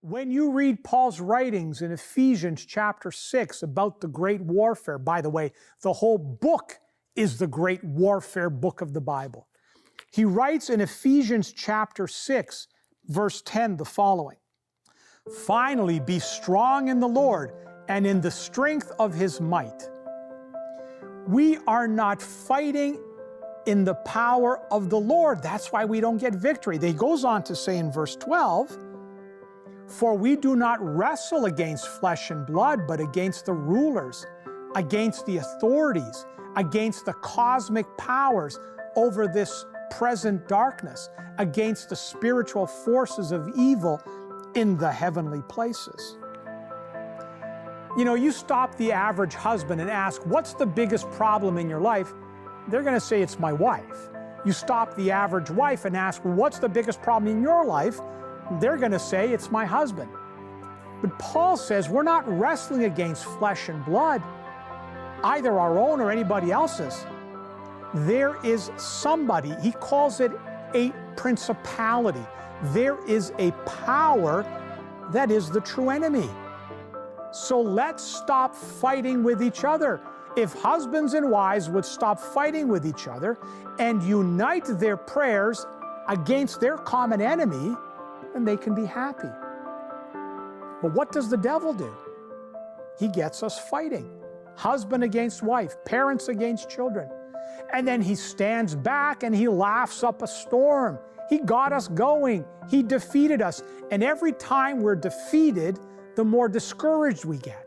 When you read Paul's writings in Ephesians chapter 6 about the great warfare, by the way, the whole book is the great warfare book of the Bible. He writes in Ephesians chapter 6, verse 10, the following: "Finally, be strong in the Lord and in the strength of His might." We are not fighting in the power of the Lord. That's why we don't get victory. He goes on to say in verse 12, "For we do not wrestle against flesh and blood, but against the rulers, against the authorities, against the cosmic powers over this present darkness, against the spiritual forces of evil in the heavenly places." You know, you stop the average husband and ask, what's the biggest problem in your life? They're going to say, it's my wife. You stop the average wife and ask, what's the biggest problem in your life? They're going to say, it's my husband. But Paul says we're not wrestling against flesh and blood, either our own or anybody else's. There is somebody, he calls it a principality. There is a power that is the true enemy. So let's stop fighting with each other. If husbands and wives would stop fighting with each other and unite their prayers against their common enemy, then they can be happy. But what does the devil do? He gets us fighting. Husband against wife, parents against children. And then he stands back and he laughs up a storm. He got us going. He defeated us. And every time we're defeated, the more discouraged we get.